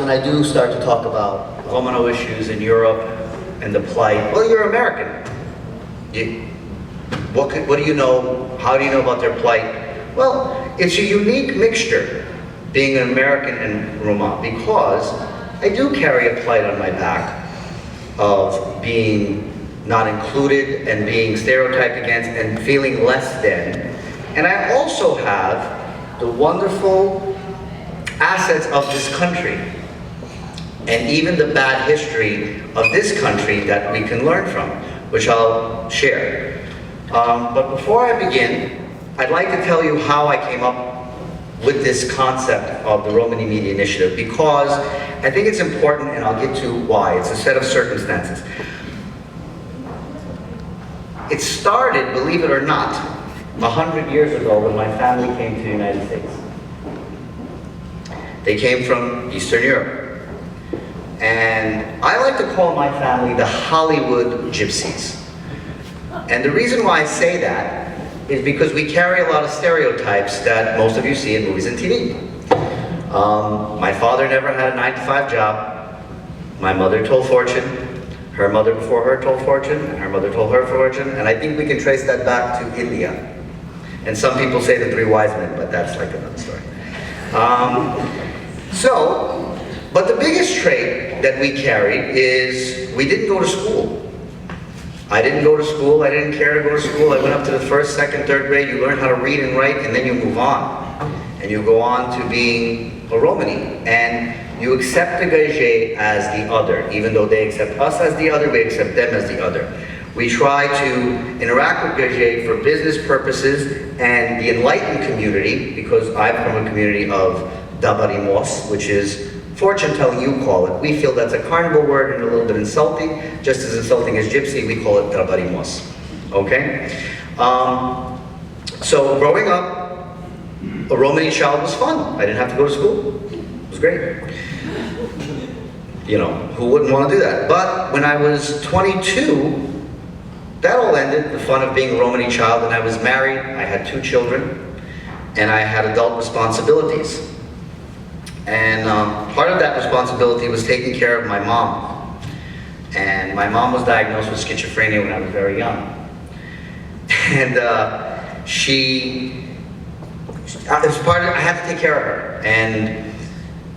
when I do start to talk about Romano issues in Europe and the plight, well, you're American. What do you know? How do you know about their plight? Well, it's a unique mixture, being an American and Roma, because I do carry a plight on my back of being not included and being stereotyped against and feeling less than. And I also have the wonderful assets of this country and even the bad history of this country that we can learn from, which I'll share. But before I begin, I'd like to tell you how I came up with this concept of the Romani Media Initiative, because I think it's important, and I'll get to why. It's a set of circumstances. It started, believe it or not, 100 years ago when my family came to the United States. They came from Eastern Europe. And I like to call my family the Hollywood Gypsies. And the reason why I say that is because we carry a lot of stereotypes that most of you see in movies and TV. My father never had a 9-to-5 job. My mother told fortune. Her mother before her told fortune, and her mother told her fortune, and I think we can trace that back to India. And some people say the 3 wise men, but that's like another story. But the biggest trait that we carried is we didn't go to school. I didn't go to school, I didn't care to go to school. I went up to the 1st, 2nd, 3rd grade, you learn how to read and write, and then you move on. And you go on to being a Romani. And you accept the Gage as the other. Even though they accept us as the other, we accept them as the other. We try to interact with Gage for business purposes and the enlightened community, because I'm from a community of Dabarimos, which is fortune telling, you call it. We feel that's a carnival word and a little bit insulting. Just as insulting as gypsy, we call it Dabarimos. Okay? So growing up, a Romani child was fun. I didn't have to go to school. It was great. You know, who wouldn't want to do that? But when I was 22, that all ended, the fun of being a Romani child, and I was married, I had 2 children, and I had adult responsibilities. And part of that responsibility was taking care of my mom. And my mom was diagnosed with schizophrenia when I was very young. And I had to take care of her. And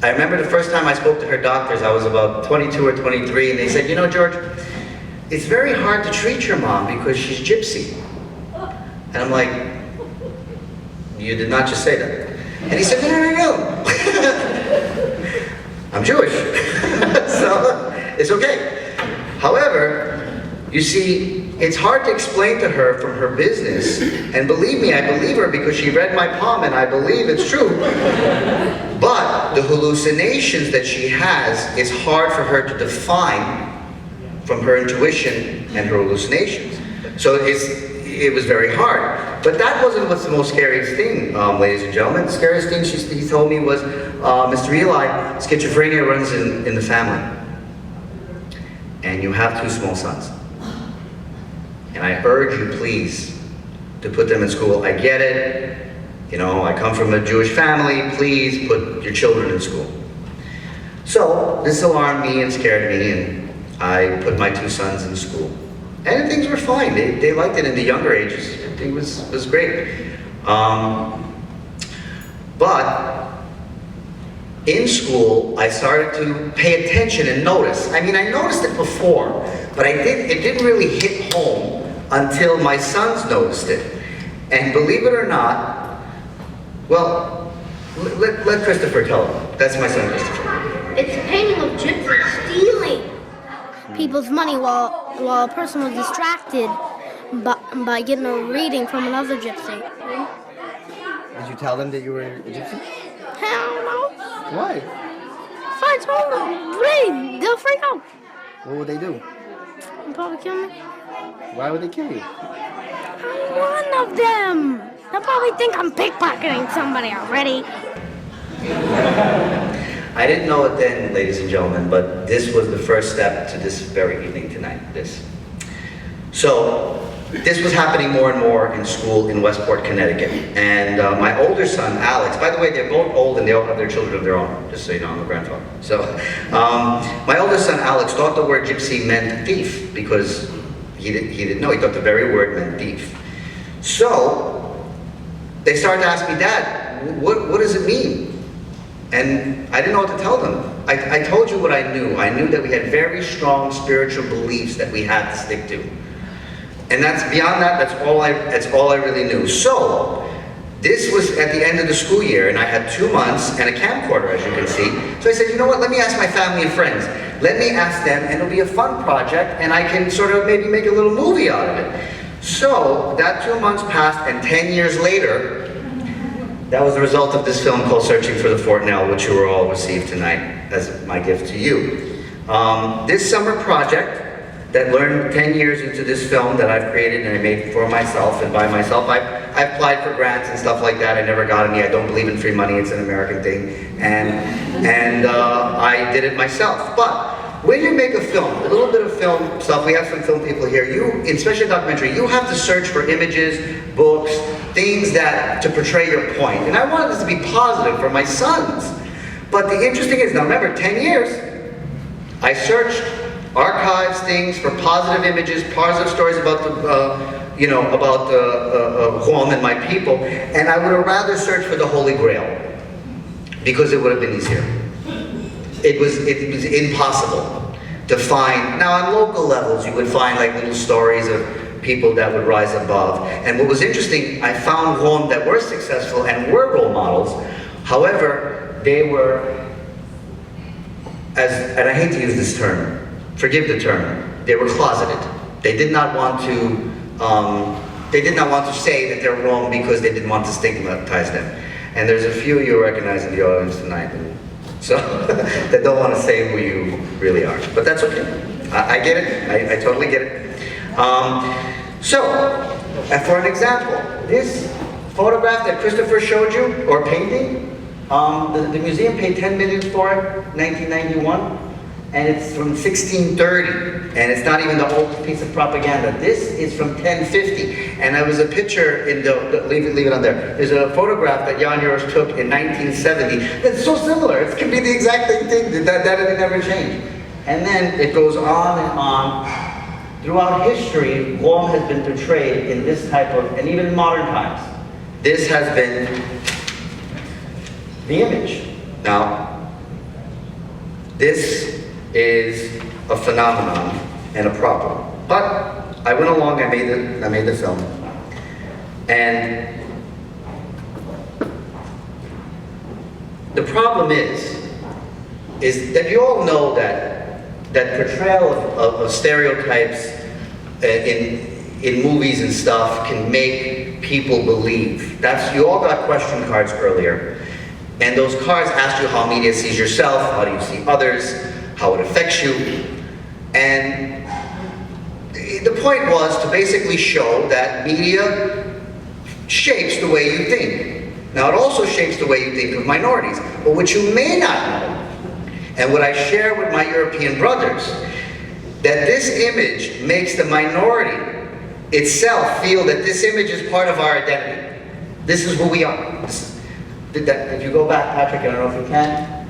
I remember the first time I spoke to her doctors, I was about 22 or 23, and they said, you know, George, it's very hard to treat your mom because she's gypsy. And I'm like, you did not just say that. And he said, no. I'm Jewish, so it's okay. However, you see, it's hard to explain to her from her business, and believe me, I believe her because she read my palm and I believe it's true. But the hallucinations that she has, it's hard for her to define from her intuition and her hallucinations. So it was very hard. But that wasn't what's the most scariest thing, ladies and gentlemen. The scariest thing he told me was, Mr. Eli, schizophrenia runs in the family. And you have 2 small sons. And I urge you, please, to put them in school. I get it. You know, I come from a Jewish family. Please put your children in school. So this alarmed me and scared me, and I put my 2 sons in school. And things were fine. They liked it in the younger ages. It was great. But in school, I started to pay attention and notice. I mean, I noticed it before, but it didn't really hit home until my sons noticed it. And believe it or not, well, let Christopher tell them. That's my son, Christopher. It's a painting of gypsies stealing people's money while a person was distracted by getting a reading from another gypsy. Did you tell them that you were a gypsy? Hell no. Why? If I told them, read, they'll freak out. What would they do? They'll probably kill me. Why would they kill you? I'm one of them. They'll probably think I'm pickpocketing somebody already. I didn't know it then, ladies and gentlemen, but this was the first step to this very evening tonight, this. So, this was happening more and more in school in Westport, Connecticut. And my older son, Alex, by the way, they're both old and they all have their children of their own, just so you know, I'm a grandfather. So, my older son, Alex, thought the word gypsy meant thief because he didn't know, he thought the very word meant thief. So, they started to ask me, Dad, what does it mean? And I didn't know what to tell them. I told you what I knew. I knew that we had very strong spiritual beliefs that we had to stick to. And that's beyond that, that's all I really knew. So, this was at the end of the school year, and I had 2 months and a camcorder, as you can see. So I said, you know what, let me ask my family and friends. Let me ask them, and it'll be a fun project, and I can sort of maybe make a little movie out of it. So, that 2 months passed, and 10 years later, that was the result of this film called Searching for the Fort Nell, which you will all receive tonight as my gift to you. This summer project that learned 10 years into this film that I've created and I made for myself and by myself. I applied for grants and stuff like that. I never got any. I don't believe in free money. It's an American thing. And I did it myself. But when you make a film, a little bit of film stuff, we have some film people here, especially documentary, you have to search for images, books, things to portray your point. And I wanted this to be positive for my sons. But the interesting is, now remember, 10 years, I searched archives, things for positive images, positive stories about Juan and my people, and I would have rather searched for the Holy Grail because it would have been easier. It was impossible to find. Now on local levels, you would find like little stories of people that would rise above. And what was interesting, I found Juan that were successful and were role models. However, they were, and I hate to use this term, forgive the term, they were closeted. They did not want to say that they're wrong because they didn't want to stigmatize them. And there's a few you recognize in the audience tonight, so that don't want to say who you really are. But that's okay. I get it. I totally get it. For an example, this photograph that Christopher showed you, or painting, the museum paid $10 million for it, 1991. And it's from 1630, and it's not even the old piece of propaganda. This is from 1050, and there was a picture in leave it on there. There's a photograph that Jan Joris took in 1970. It's so similar. It could be the exact same thing. That it never changed. And then it goes on and on. Throughout history, Guam has been portrayed in this type of, and even in modern times, this has been the image. Now, this is a phenomenon and a problem. But I went along, I made the film. And the problem is that you all know that portrayal of stereotypes in movies and stuff can make people believe. You all got question cards earlier. And those cards ask you how media sees yourself, how do you see others, how it affects you. And the point was to basically show that media shapes the way you think. Now it also shapes the way you think of minorities. But what you may not know, and what I share with my European brothers, that this image makes the minority itself feel that this image is part of our identity. This is who we are. If you go back, Patrick, I don't know if you can,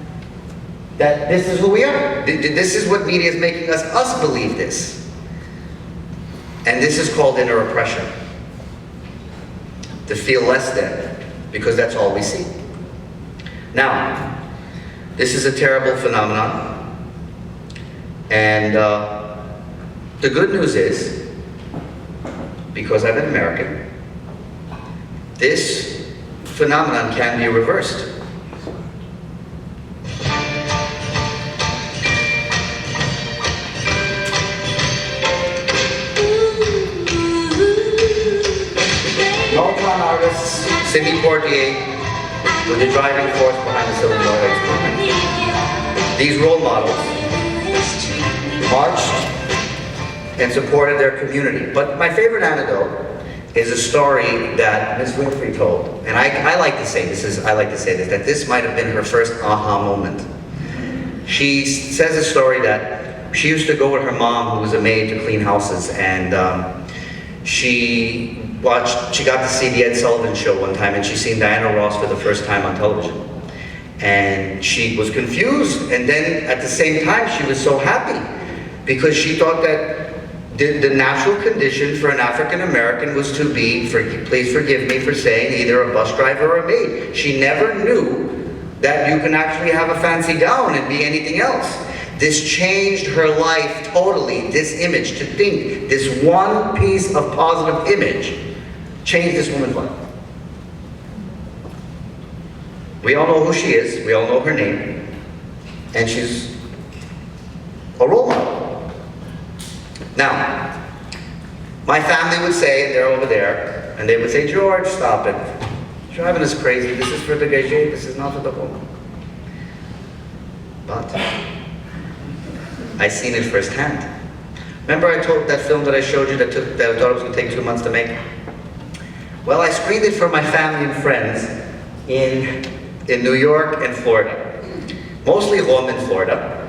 that this is who we are. This is what media is making us believe this. And this is called inner oppression. To feel less than, because that's all we see. Now, this is a terrible phenomenon. And the good news is, because I'm an American, this phenomenon can be reversed. Multi artists, Sidney Poitier, were the driving force behind the civil rights movement. These role models marched and supported their community. But my favorite anecdote is a story that Ms. Winfrey told, and I like to say this, that this might have been her first aha moment. She says a story that she used to go with her mom, who was a maid, to clean houses, and she got to see the Ed Sullivan Show one time, and she seen Diana Ross for the first time on television. And she was confused, and then at the same time she was so happy, because she thought that the natural condition for an African American was to be, please forgive me for saying, either a bus driver or a maid. She never knew that you can actually have a fancy gown and be anything else. This changed her life totally. This image, to think, this one piece of positive image changed this woman's life. We all know who she is, we all know her name, and she's a role model. Now, my family would say, and they're over there, and they would say, George, stop it. You're driving us crazy. This is for the gage, this is not for the woman. But I seen it firsthand. Remember I told that film that I showed you that I thought it was going to take 2 months to make? Well, I screened it for my family and friends in New York and Florida. Mostly home in Florida.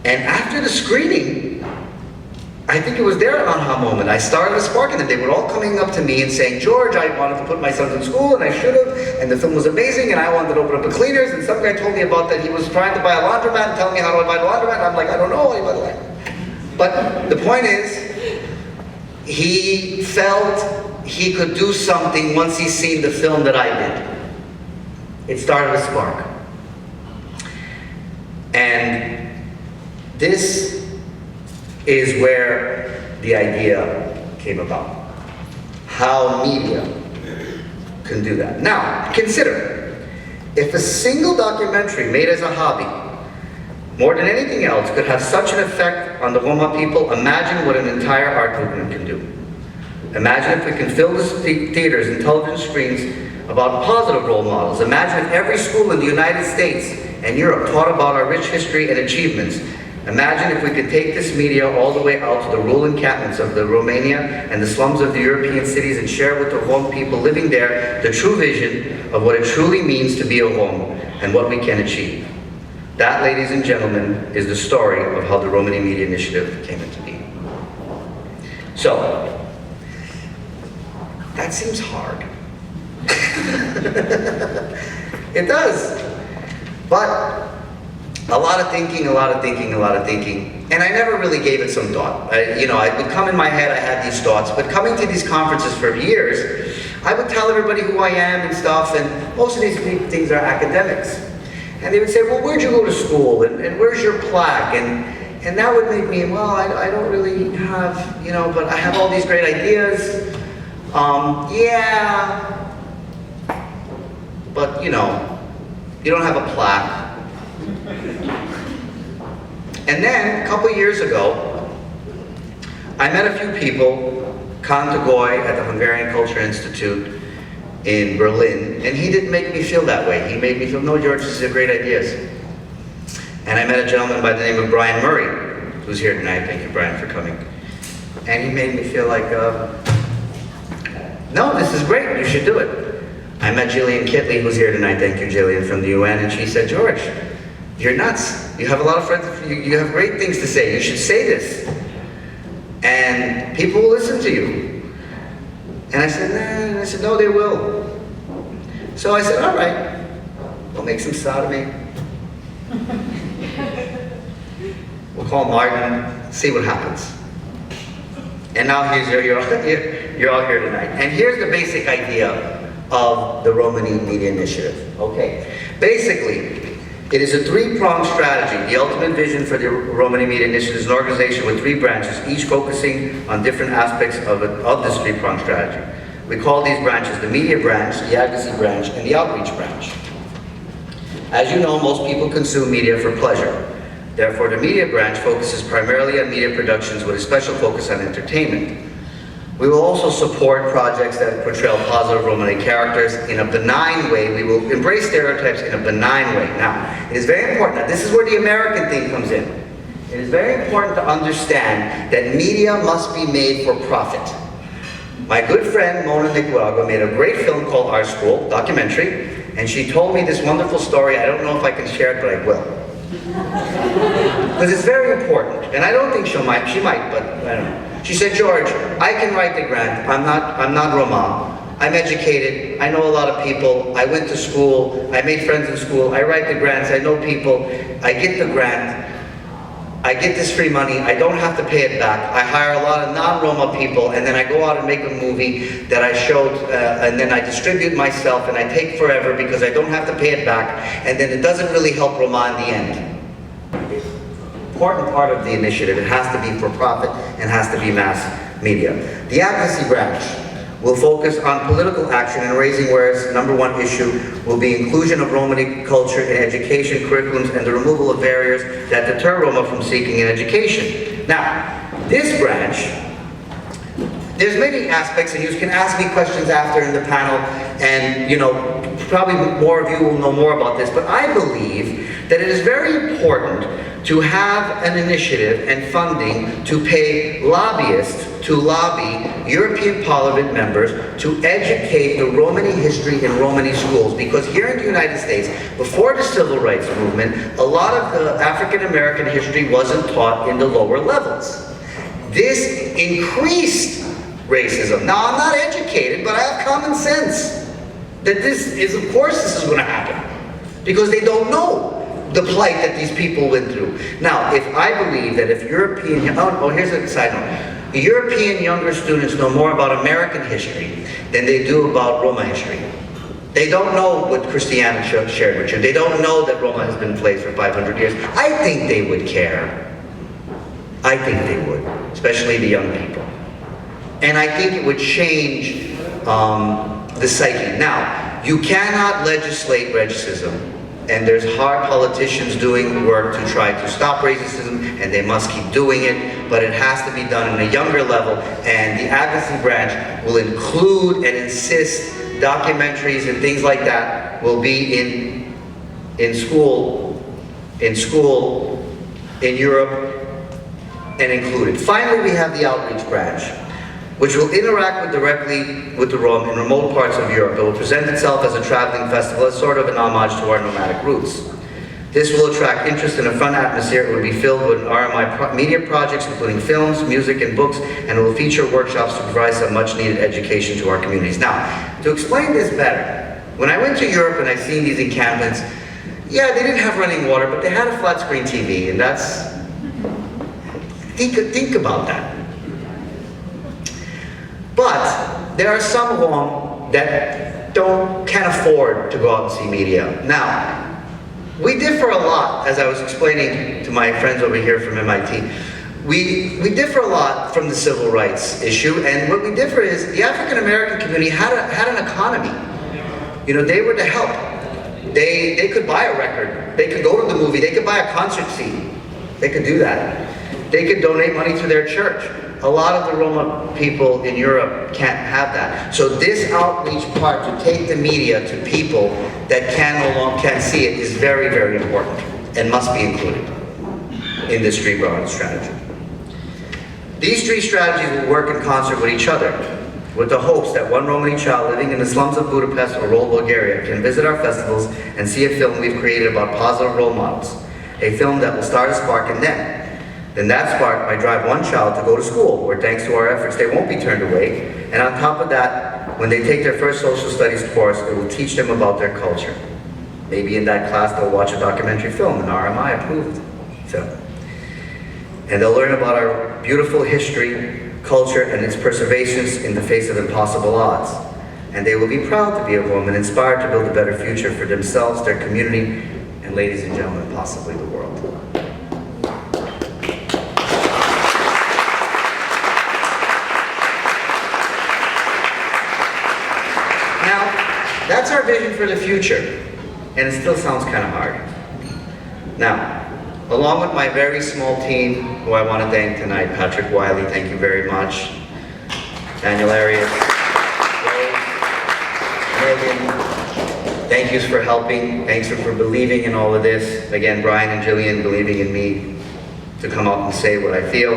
And after the screening, I think it was their aha moment. I started a spark in them. They were all coming up to me and saying, George, I wanted to put my sons in school, and I should have, and the film was amazing, and I wanted to open up a cleaners, and some guy told me about that he was trying to buy a laundromat and telling me how to buy a laundromat, and I'm like, I don't know how to buy a laundromat. But the point is, he felt he could do something once he seen the film that I did. It started a spark. And this is where the idea came about. How media can do that. Now, consider, if a single documentary made as a hobby, more than anything else, could have such an effect on the Roma people, imagine what an entire art movement can do. Imagine if we can fill the theaters and television screens about positive role models. Imagine if every school in the United States and Europe taught about our rich history and achievements. Imagine if we could take this media all the way out to the rural encampments of the Romania and the slums of the European cities and share with the Rome people living there the true vision of what it truly means to be a Rome and what we can achieve. That, ladies and gentlemen, is the story of how the Romani Media Initiative came into being. So, that seems hard. It does. But a lot of thinking, and I never really gave it some thought. I would come in my head, I had these thoughts, but coming to these conferences for years, I would tell everybody who I am and stuff, and most of these things are academics. And they would say, well, where'd you go to school, and where's your plaque? And that would make me, well, I don't really have, but I have all these great ideas. Yeah, but you don't have a plaque. And then, a couple years ago, I met a few people, Kaan Tagoy at the Hungarian Culture Institute in Berlin, and he didn't make me feel that way. He made me feel, no, George, these are great ideas. And I met a gentleman by the name of Brian Murray, who's here tonight. Thank you, Brian, for coming. And he made me feel like, no, this is great, you should do it. I met Jillian Kitley, who's here tonight. Thank you, Jillian, from the UN, and she said, George, you're nuts. You have a lot of friends, you have great things to say. You should say this. And people will listen to you. And I said, nah. And I said, no, they will. So I said, all right, we'll make some sodomy. We'll call Martin, see what happens. And now you're all here tonight. And here's the basic idea of the Romani Media Initiative. Okay, basically, it is a three-pronged strategy. The ultimate vision for the Romani Media Initiative is an organization with 3 branches, each focusing on different aspects of this three-pronged strategy. We call these branches the media branch, the advocacy branch, and the outreach branch. As you know, most people consume media for pleasure. Therefore, the media branch focuses primarily on media productions with a special focus on entertainment. We will also support projects that portray positive Romani characters in a benign way. We will embrace stereotypes in a benign way. Now, it is very important. Now, this is where the American thing comes in. It is very important to understand that media must be made for profit. My good friend Mona Nicaragua made a great film called Our School, documentary, and she told me this wonderful story. I don't know if I can share it, but I will. Because it's very important, and I don't think she might, but I don't know. She said, George, I can write the grant. I'm not Roma. I'm educated. I know a lot of people. I went to school. I made friends in school. I write the grants. I know people. I get the grant. I get this free money. I don't have to pay it back. I hire a lot of non-Roma people, and then I go out and make a movie that I showed, and then I distribute myself, and I take forever because I don't have to pay it back, and then it doesn't really help Roma in the end. Important part of the initiative. It has to be for profit and has to be mass media. The advocacy branch will focus on political action and raising awareness. Number one issue will be inclusion of Romani culture in education curriculums and the removal of barriers that deter Roma from seeking an education. Now, this branch, there's many aspects, and you can ask me questions after in the panel, and probably more of you will know more about this, but I believe that it is very important to have an initiative and funding to pay lobbyists to lobby European Parliament members to educate the Romani history in Romani schools. Because here in the United States, before the Civil Rights Movement, a lot of the African American history wasn't taught in the lower levels. This increased racism. Now, I'm not educated, but I have common sense that of course this is going to happen, because they don't know the plight that these people went through. Now, if I believe that if European, here's a side note. European younger students know more about American history than they do about Roma history. They don't know what Christianity shared with you. They don't know that Roma has been enslaved for 500 years. I think they would care. I think they would, especially the young people. And I think it would change the psyche. Now, you cannot legislate racism, and there's hard politicians doing work to try to stop racism, and they must keep doing it, but it has to be done in a younger level, and the advocacy branch will include and insist documentaries and things like that will be in school in Europe and included. Finally, we have the outreach branch, which will interact directly with the Rome in remote parts of Europe. It will present itself as a traveling festival, as sort of an homage to our nomadic roots. This will attract interest in a fun atmosphere. It will be filled with RMI media projects, including films, music, and books, and it will feature workshops to provide some much-needed education to our communities. Now, to explain this better, when I went to Europe and I seen these encampments, yeah, they didn't have running water, but they had a flat-screen TV, and that's... Think about that. But there are some Rom that can't afford to go out and see media. Now, we differ a lot, as I was explaining to my friends over here from MIT. We differ a lot from the civil rights issue, and what we differ is the African American community had an economy. They were to help. They could buy a record. They could go to the movie. They could buy a concert seat. They could do that. They could donate money to their church. A lot of the Roma people in Europe can't have that. So this outreach part, to take the media to people that can't see it, is very, very important and must be included in this three-pronged strategy. These three strategies will work in concert with each other, with the hopes that one Romani child living in the slums of Budapest or rural Bulgaria can visit our festivals and see a film we've created about positive role models. A film that will start a spark in them. Then that spark might drive one child to go to school, where thanks to our efforts they won't be turned away. And on top of that, when they take their first social studies course, it will teach them about their culture. Maybe in that class they'll watch a documentary film, an RMI approved. And they'll learn about our beautiful history, culture, and its perseverance in the face of impossible odds. And they will be proud to be a Roma and inspired to build a better future for themselves, their community, and ladies and gentlemen, possibly the world. That's our vision for the future, and it still sounds kind of hard. Now, along with my very small team, who I want to thank tonight, Patrick Wiley, thank you very much, Daniel Arias, Megan, thank yous for helping, thanks for believing in all of this. Again, Brian and Jillian believing in me to come out and say what I feel.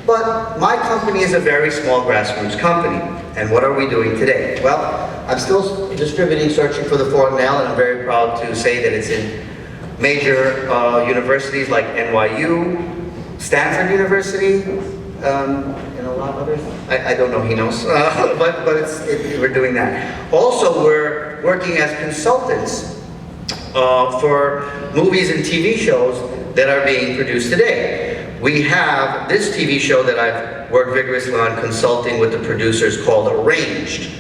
But my company is a very small grassroots company, and what are we doing today? Well, I'm still distributing Searching for the Fourth Nail, and I'm very proud to say that it's in major universities like NYU, Stanford University, and a lot of others. I don't know, he knows, but we're doing that. Also, we're working as consultants for movies and TV shows that are being produced today. We have this TV show that I've worked vigorously on consulting with the producers called Arranged,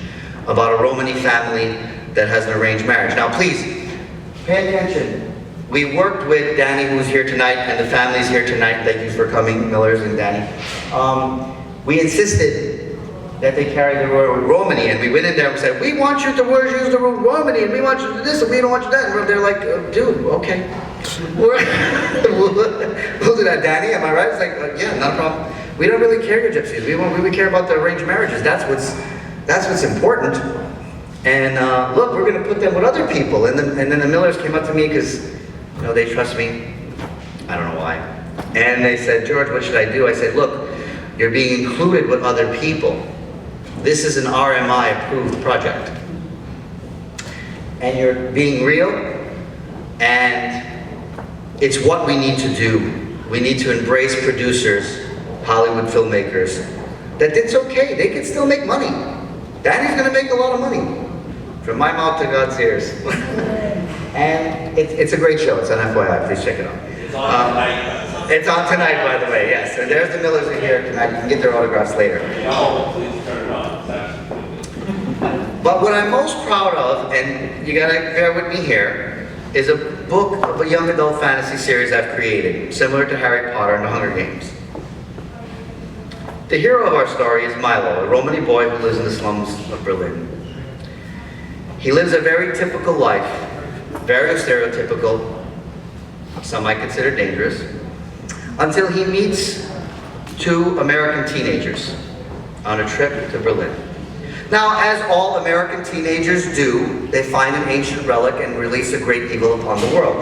about a Romani family that has an arranged marriage. Now please, pay attention. We worked with Danny, who's here tonight, and the family's here tonight. Thank you for coming, Millers and Danny. We insisted that they carry the word Romani, and we went in there and said, we want you to use the word Romani, and we want you to do this, and we don't want you to do that. And they're like, dude, okay. We'll do that, Danny, am I right? It's like, yeah, not a problem. We don't really care, you gypsies. We care about the arranged marriages. That's what's important. And look, we're going to put them with other people. And then the Millers came up to me because, you know, they trust me. I don't know why. And they said, George, what should I do? I said, look, you're being included with other people. This is an RMI-approved project. And you're being real, and it's what we need to do. We need to embrace producers, Hollywood filmmakers, that it's okay, they can still make money. Danny's gonna make a lot of money. From my mouth to God's ears. And it's a great show, it's on FYI, please check it out. It's on tonight. It's on tonight, by the way, yes. And there's the Millers are here tonight, you can get their autographs later. No, please turn it on. It's actually But what I'm most proud of, and you gotta bear with me here, is a book of a young adult fantasy series I've created, similar to Harry Potter and the Hunger Games. The hero of our story is Milo, a Romani boy who lives in the slums of Berlin. He lives a very typical life, very stereotypical, some might consider dangerous, until he meets two American teenagers on a trip to Berlin. Now, as all American teenagers do, they find an ancient relic and release a great evil upon the world.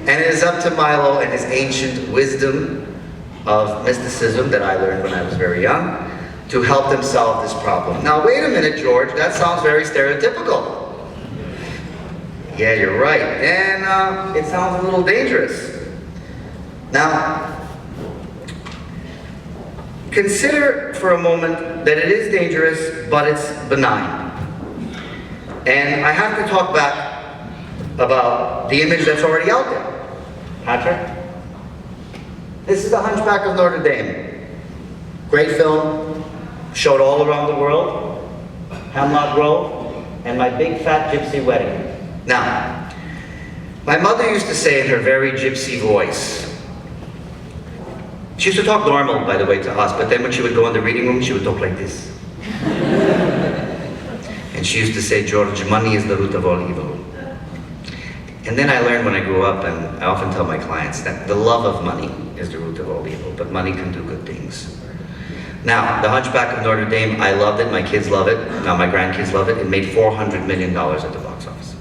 And it is up to Milo and his ancient wisdom of mysticism that I learned when I was very young to help them solve this problem. Now, wait a minute, George, that sounds very stereotypical. Yeah, you're right, and it sounds a little dangerous. Now, consider for a moment that it is dangerous, but it's benign. And I have to talk back about the image that's already out there. Patrick? This is The Hunchback of Notre Dame. Great film, showed all around the world. Hemlock Grove, and My Big Fat Gypsy Wedding. Now, my mother used to say in her very gypsy voice, she used to talk normal, by the way, to us, but then when she would go in the reading room, she would talk like this. And she used to say, George, money is the root of all evil. And then I learned when I grew up, and I often tell my clients, that the love of money is the root of all evil, but money can do good things. Now, The Hunchback of Notre Dame, I loved it, my kids love it, now my grandkids love it. It made $400 million at the box office.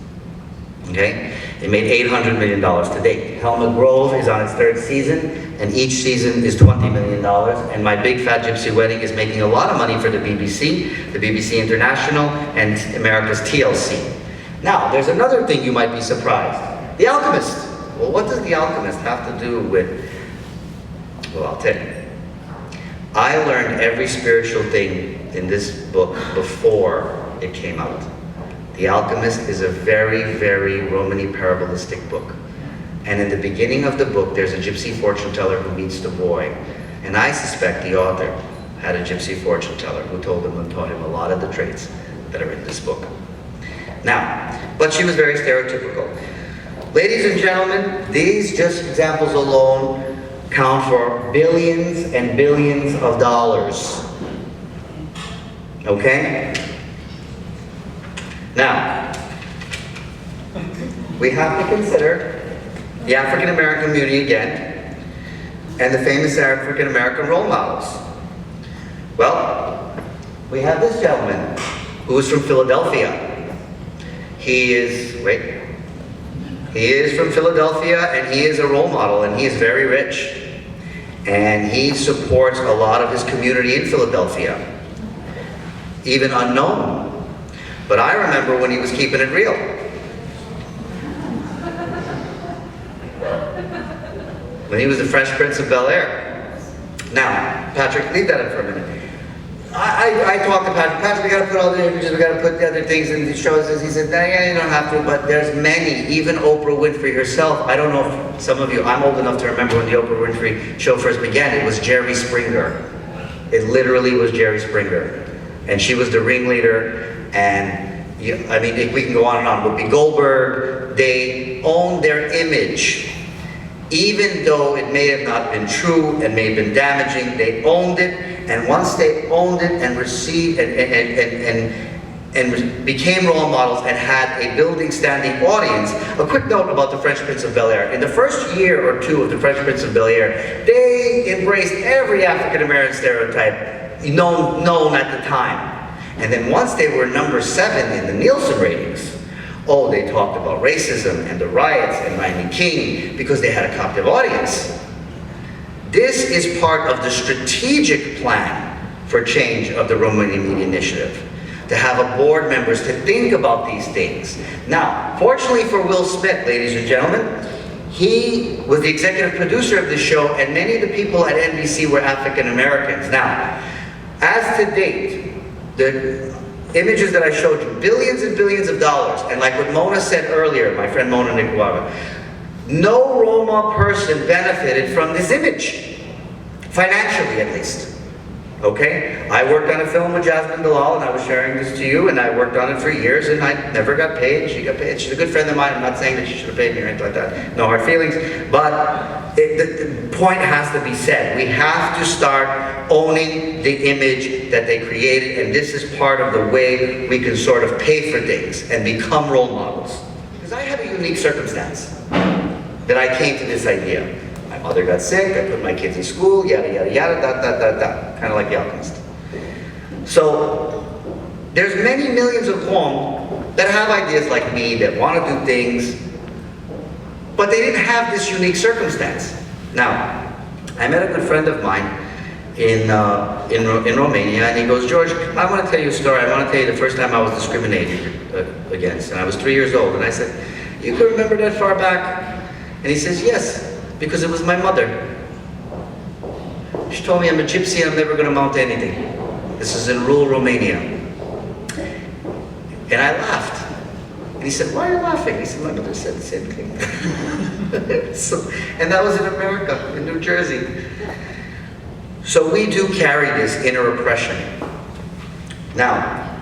Okay? It made $800 million to date. Hemlock Grove is on its third season, and each season is $20 million. And My Big Fat Gypsy Wedding is making a lot of money for the BBC International, and America's TLC. Now, there's another thing you might be surprised. The Alchemist. Well, what does The Alchemist have to do with... Well, I'll tell you. I learned every spiritual thing in this book before it came out. The Alchemist is a very, very Romani parabolistic book. And in the beginning of the book, there's a gypsy fortune teller who meets the boy. And I suspect the author had a gypsy fortune teller who told him and taught him a lot of the traits that are in this book. Now, but she was very stereotypical. Ladies and gentlemen, these just examples alone count for billions and billions of dollars. Okay? Now, we have to consider the African American community again, and the famous African American role models. Well, we have this gentleman who is from Philadelphia. He is from Philadelphia, and he is a role model, and he is very rich. And he supports a lot of his community in Philadelphia, even unknown. But I remember when he was keeping it real. when he was the Fresh Prince of Bel-Air. Now, Patrick, leave that in for a minute. I talked to Patrick. Patrick, we got to put all the images, we got to put the other things in the shows. He said, nah, yeah, you don't have to, but there's many, even Oprah Winfrey herself. I don't know if some of you, I'm old enough to remember when the Oprah Winfrey show first began. It was Jerry Springer. It literally was Jerry Springer. And she was the ringleader, and I mean, we can go on and on. Whoopi Goldberg, they owned their image. Even though it may have not been true and may have been damaging, they owned it. And once they owned it and received and became role models and had a building standing audience. A quick note about the Fresh Prince of Bel-Air. In the first year or two of the Fresh Prince of Bel-Air, they embraced every African-American stereotype known at the time. And then once they were number 7 in the Nielsen ratings, oh, they talked about racism and the riots and Rodney King because they had a captive audience. This is part of the strategic plan for change of the Romani Media Initiative, to have a board members to think about these things. Now, fortunately for Will Smith, ladies and gentlemen, he was the executive producer of the show, and many of the people at NBC were African Americans. Now, as to date, the images that I showed you, billions and billions of dollars, and like what Mona said earlier, my friend Mona Nicaragua, no Roma person benefited from this image, financially at least. Okay? I worked on a film with Jasmine Dalal, and I was sharing this to you, and I worked on it for years, and I never got paid. She got paid. She's a good friend of mine. I'm not saying that she should have paid me or anything like that. No hard feelings. But the point has to be said. We have to start owning the image that they created, and this is part of the way we can sort of pay for things and become role models. Because I had a unique circumstance that I came to this idea. My mother got sick, I put my kids in school, yada, yada, yada, da, da, da, da. Kind of like The Alchemist. So, there's many millions of Hmong that have ideas like me, that want to do things, but they didn't have this unique circumstance. Now, I met a good friend of mine in Romania, and he goes, George, I want to tell you a story. I want to tell you the first time I was discriminated against, and I was 3 years old, and I said, you can remember that far back? And he says, yes, because it was my mother. She told me I'm a gypsy and I'm never going to amount to anything. This is in rural Romania. And I laughed. And he said, why are you laughing? He said, my mother said the same thing. And that was in America, in New Jersey. So we do carry this inner oppression. Now,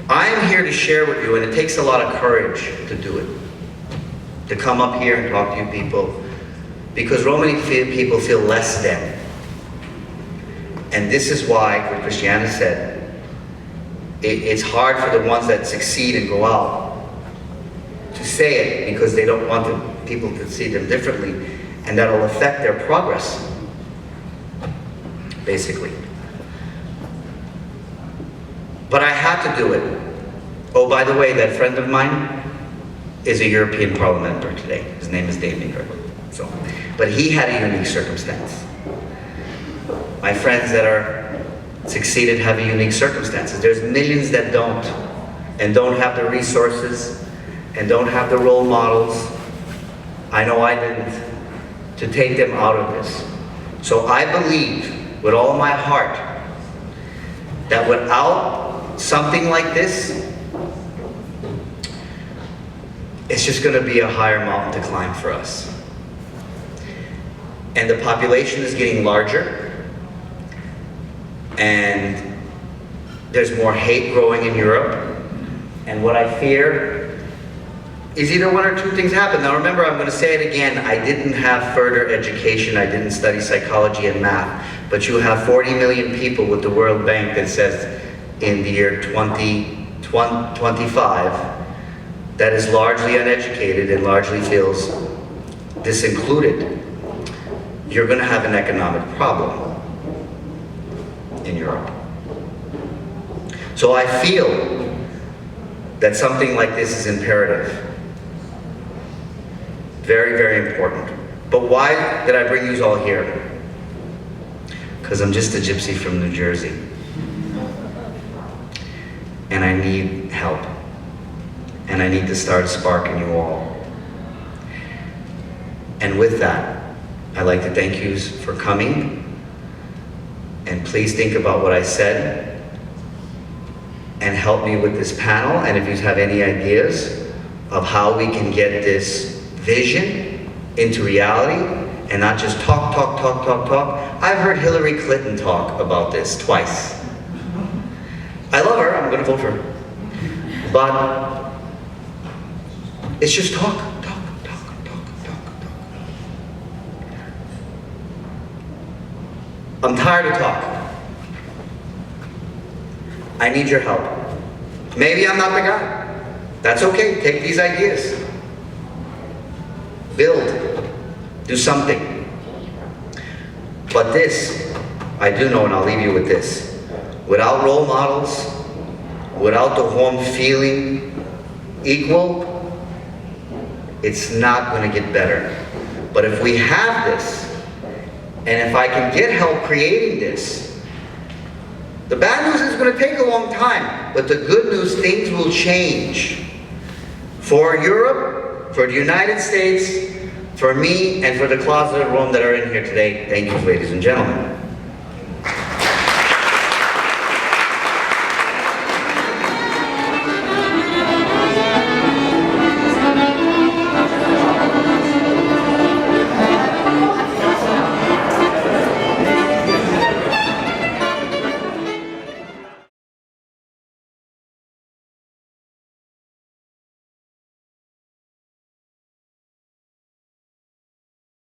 I'm here to share with you, and it takes a lot of courage to do it. To come up here and talk to you people, because Romani people feel less than. And this is why, what Christiana said, it's hard for the ones that succeed and go out to say it, because they don't want people to see them differently, and that'll affect their progress, basically. But I had to do it. Oh, by the way, that friend of mine is a European parliamentary today. His name is Filmmaker. So, but he had a unique circumstance. My friends that are succeeded have a unique circumstances. There's millions that don't, and don't have the resources, and don't have the role models. I know I didn't, to take them out of this. So I believe with all my heart that without something like this, it's just going to be a higher mountain to climb for us. And the population is getting larger, and there's more hate growing in Europe. And what I fear is either one or two things happen. Now remember, I'm going to say it again, I didn't have further education, I didn't study psychology and math, but you have 40 million people with the World Bank that says in the year 2025, that is largely uneducated and largely feels this included, you're going to have an economic problem in Europe. So I feel that something like this is imperative. Very, very important. But why did I bring you all here? Because I'm just a gypsy from New Jersey. And I need help. And I need to start sparking you all. And with that, I'd like to thank you for coming. And please think about what I said and help me with this panel. And if you have any ideas of how we can get this vision into reality and not just talk. I've heard Hillary Clinton talk about this twice. I love her, I'm gonna vote for her. But it's just talk. I'm tired of talk. I need your help. Maybe I'm not the guy. That's okay, take these ideas. Build, do something. But this, I do know, and I'll leave you with this. Without role models, without the home feeling equal, it's not gonna get better. But if we have this, and if I can get help creating this, the bad news is going to take a long time, but the good news, things will change. For Europe, for the United States, for me, and for the closeted Rome that are in here today. Thank you, ladies and gentlemen.